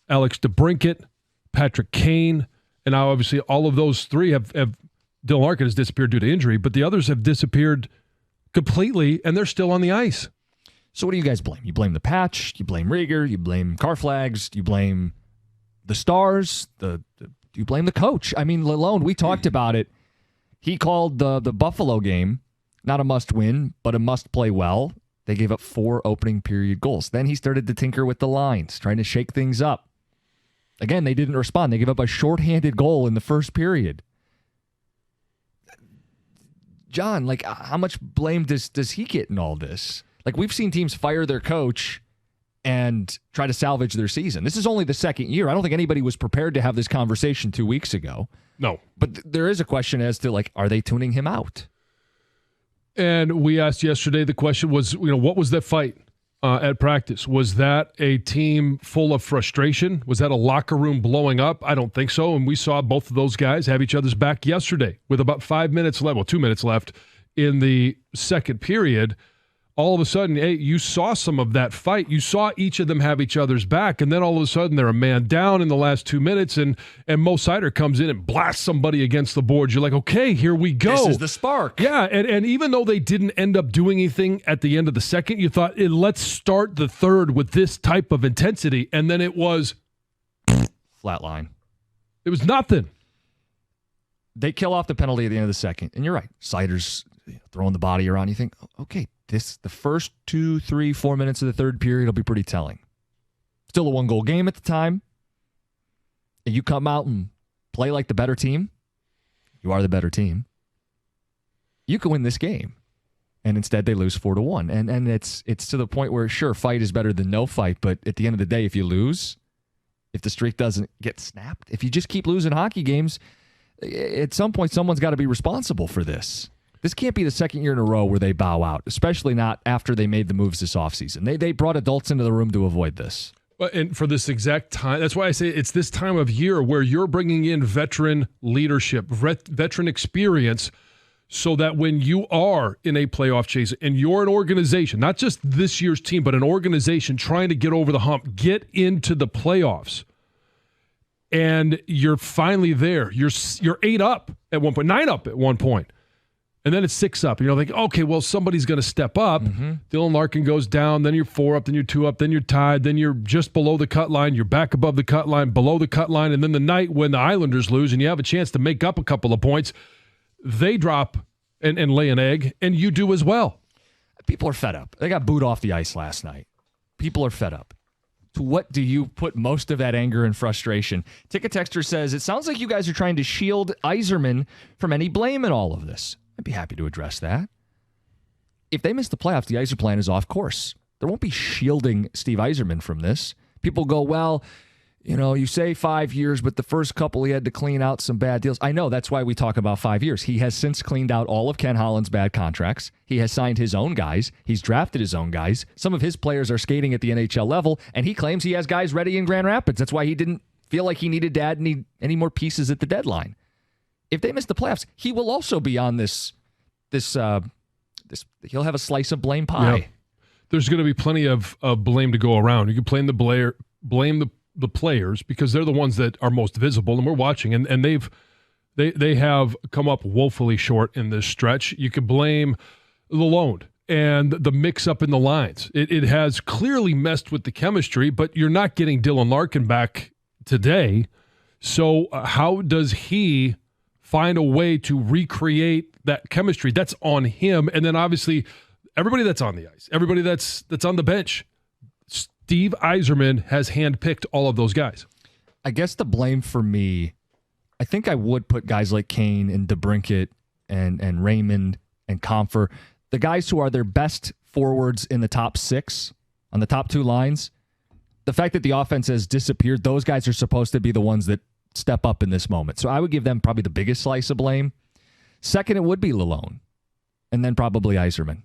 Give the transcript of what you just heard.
Alex DeBrincat, Patrick Kane, and now obviously all of those three have Dylan Larkin has disappeared due to injury, but the others have disappeared completely, and they're still on the ice. So what do you guys blame? You blame the patch, you blame Rieger, you blame car flags, you blame the Stars, you blame the coach. I mean, Lalone, we talked about it. He called the Buffalo game not a must-win, but a must-play well. They gave up 4 opening period goals. Then he started to tinker with the lines, trying to shake things up. Again, they didn't respond. They gave up a shorthanded goal in the first period. John, like, how much blame does he get in all this? Like, we've seen teams fire their coach and try to salvage their season. This is only the second year. I don't think anybody was prepared to have this conversation 2 weeks ago. No. But there is a question as to, like, are they tuning him out? And we asked yesterday, the question was, what was that fight at practice? Was that a team full of frustration? Was that a locker room blowing up? I don't think so. And we saw both of those guys have each other's back yesterday with about 5 minutes left, 2 minutes left in the second period. All of a sudden, hey, you saw some of that fight. You saw each of them have each other's back, and then all of a sudden they're a man down in the last 2 minutes, and Mo Sider comes in and blasts somebody against the boards. You're like, okay, here we go. This is the spark. Yeah, and even though they didn't end up doing anything at the end of the second, you thought, let's start the third with this type of intensity, and then it was flatline. It was nothing. They kill off the penalty at the end of the second, and you're right. Sider's throwing the body around. You think, okay, the first 2, 3, 4 minutes of the third period will be pretty telling. Still a 1-goal game at the time. And you come out and play like the better team. You are the better team. You can win this game. And instead they lose 4-1. And it's to the point where, sure, fight is better than no fight. But at the end of the day, if you lose, if the streak doesn't get snapped, if you just keep losing hockey games, at some point someone's got to be responsible for this. This can't be the second year in a row where they bow out, especially not after they made the moves this offseason. They brought adults into the room to avoid this. And for this exact time, that's why I say it's this time of year where you're bringing in veteran leadership, veteran experience, so that when you are in a playoff chase and you're an organization, not just this year's team, but an organization trying to get over the hump, get into the playoffs, and you're finally there. You're 8 up at one point, 9 up at one point. And then it's 6 up. And you're like, okay, well, somebody's going to step up. Mm-hmm. Dylan Larkin goes down. Then you're 4 up. Then you're 2 up. Then you're tied. Then you're just below the cut line. You're back above the cut line, below the cut line. And then the night when the Islanders lose and you have a chance to make up a couple of points, they drop and lay an egg, and you do as well. People are fed up. They got booed off the ice last night. People are fed up. To what do you put most of that anger and frustration? Ticket Texter says, it sounds like you guys are trying to shield Yzerman from any blame in all of this. I'd be happy to address that. If they miss the playoffs, the Yzer plan is off course. There won't be shielding Steve Yzerman from this. People go, well, you say 5 years, but the first couple he had to clean out some bad deals. I know, that's why we talk about 5 years. He has since cleaned out all of Ken Holland's bad contracts. He has signed his own guys. He's drafted his own guys. Some of his players are skating at the NHL level, and he claims he has guys ready in Grand Rapids. That's why he didn't feel like he needed to add any more pieces at the deadline. If they miss the playoffs, he will also be on this. He'll have a slice of blame pie. Yeah. There's going to be plenty of blame to go around. You can blame the players because they're the ones that are most visible, and we're watching, and they have come up woefully short in this stretch. You could blame the loan and the mix-up in the lines. It has clearly messed with the chemistry, but you're not getting Dylan Larkin back today. So how does he find a way to recreate that chemistry? That's on him. And then obviously everybody that's on the ice, everybody that's on the bench, Steve Yzerman has handpicked all of those guys. I guess the blame for me, I think I would put guys like Kane and DeBrincat and Raymond and Comfer, the guys who are their best forwards in the top 6 on the top 2 lines. The fact that the offense has disappeared, those guys are supposed to be the ones that step up in this moment. So I would give them probably the biggest slice of blame. Second, it would be Lalone. And then probably Yzerman.